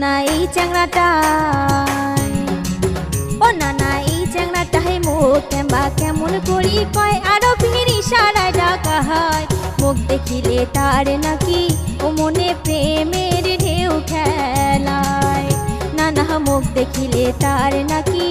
না এই চ্যাংড়াটাই, ও না এই চ্যাংড়াটাই মুখ কেমবা কেমন করি কয়, আরো ভিড় ইশারায় ডাকা হয়। মুখ দেখিলে তার নাকি ও মনে প্রেমের ঢেউ খেলায়, না মুখ দেখিলে তার নাকি